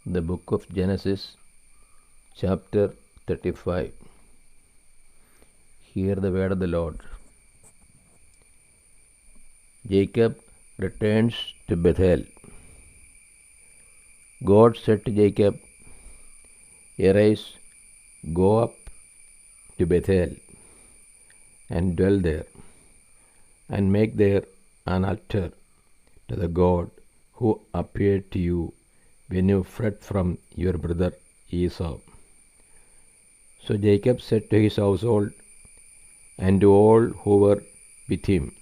The book of Genesis, chapter 35. Hear the word of the Lord. Jacob returns to Bethel. God said to Jacob, Arise, go up to Bethel, and dwell there, and make there an altar to the God who appeared to you when you fled from your brother Esau. So Jacob said to his household and to all who were with him,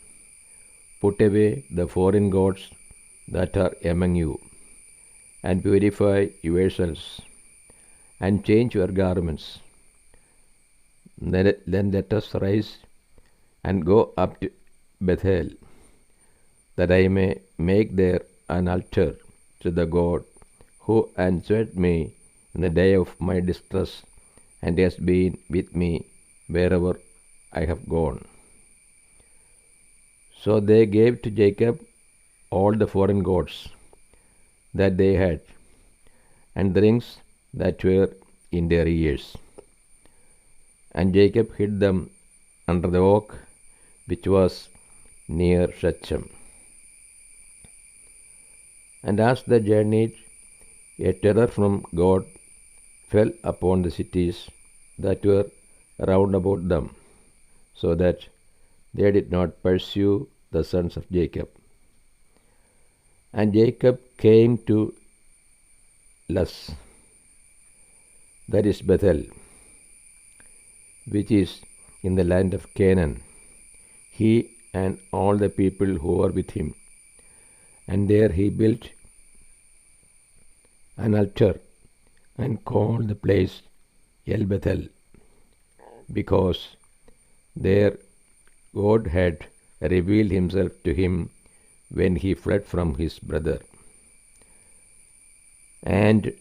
Put away the foreign gods that are among you, and purify yourselves, and change your garments. Then let us rise and go up to Bethel, that I may make there an altar to the God who answered me in the day of my distress, and has been with me wherever I have gone. So they gave to Jacob all the foreign gods that they had, and the rings that were in their ears. And Jacob hid them under the oak which was near Shechem. And as they journeyed, a terror from God fell upon the cities that were round about them, so that they did not pursue the sons of Jacob. And Jacob came to Luz, that is Bethel, which is in the land of Canaan, he and all the people who were with him. And there he built an altar and called the place El Bethel, because there God had revealed himself to him when he fled from his brother. And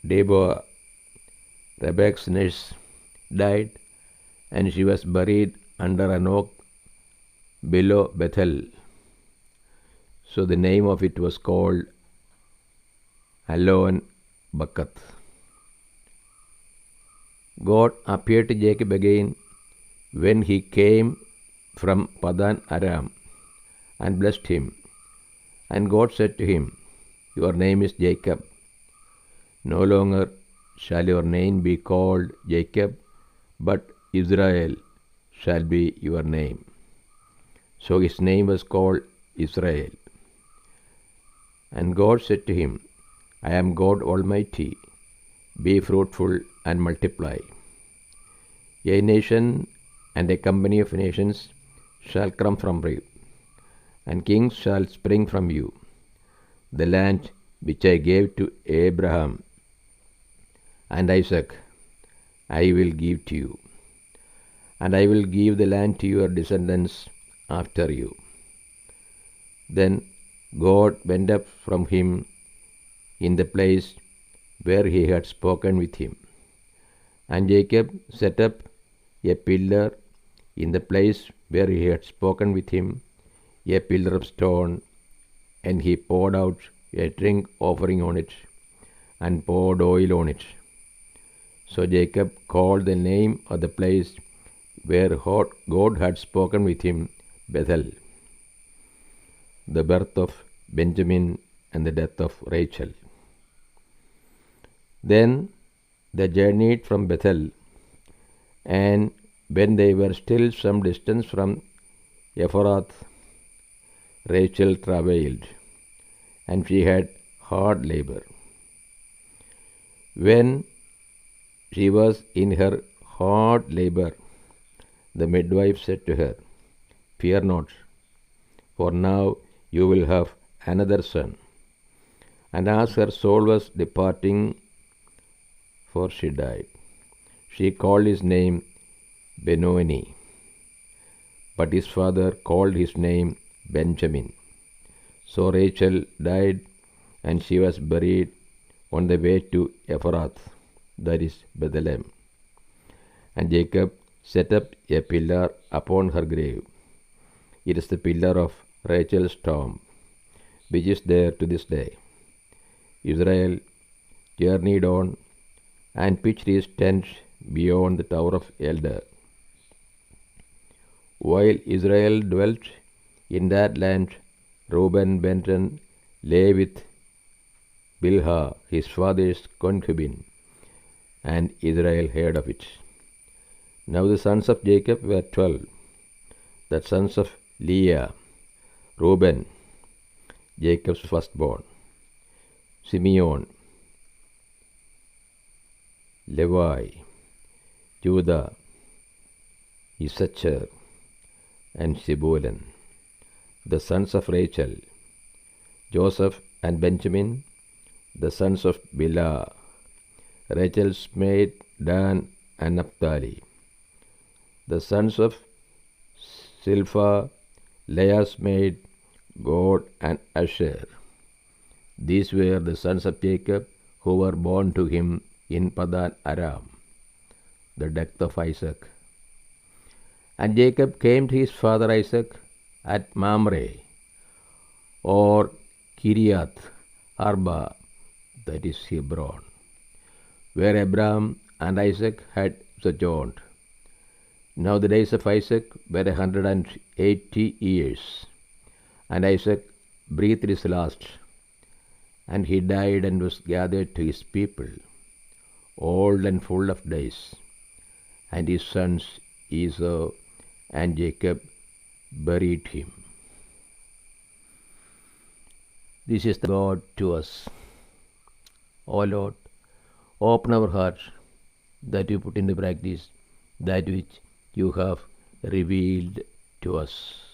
Deborah, Rebekah's nurse, died, and she was buried under an oak below Bethel. So the name of it was called Allon Bakat. God appeared to Jacob again when he came from Padan Aram, and blessed him. And God said to him, Your name is Jacob. No longer shall your name be called Jacob, but Israel shall be your name. So his name was called Israel. And God said to him, I am God Almighty. Be fruitful and multiply. A nation and a company of nations shall come from you, and kings shall spring from you. The land which I gave to Abraham and Isaac I will give to you, and I will give the land to your descendants after you. Then God went up from him in the place where he had spoken with him. And Jacob set up a pillar in the place where he had spoken with him, a pillar of stone, and he poured out a drink offering on it, and poured oil on it. So Jacob called the name of the place where God had spoken with him Bethel. The birth of Benjamin and the death of Rachel. Then they journeyed from Bethel, and when they were still some distance from Ephrath, Rachel travailed, and she had hard labor. When she was in her hard labor, the midwife said to her, Fear not, for now you will have another son. And as her soul was departing, for she died, she called his name Benoni. But his father called his name Benjamin. So Rachel died, and she was buried on the way to Ephrath, that is Bethlehem. And Jacob set up a pillar upon her grave. It is the pillar of Rachel's tomb, which is there to this day. Israel journeyed on and pitched his tent beyond the Tower of Elder. While Israel dwelt in that land, Reuben went and lay with Bilhah, his father's concubine, and Israel heard of it. Now the sons of Jacob were 12, the sons of Leah, Reuben, Jacob's firstborn, Simeon, Levi, Judah, Issachar, and Zebulun, the sons of Rachel, Joseph and Benjamin, the sons of Bilhah, Rachel's maid Dan and Naphtali, the sons of Zilpah, Leah's maid Gad and Asher. These were the sons of Jacob who were born to him in Padan Aram, the death of Isaac. And Jacob came to his father Isaac at Mamre, or Kiriath Arba, that is Hebron, where Abraham and Isaac had sojourned. Now the days of Isaac were 180 years, and Isaac breathed his last, and he died and was gathered to his people, old and full of days. And his sons Esau and Jacob buried him. This is the God to us. O Lord, open our hearts that we put into practice that which you have revealed to us.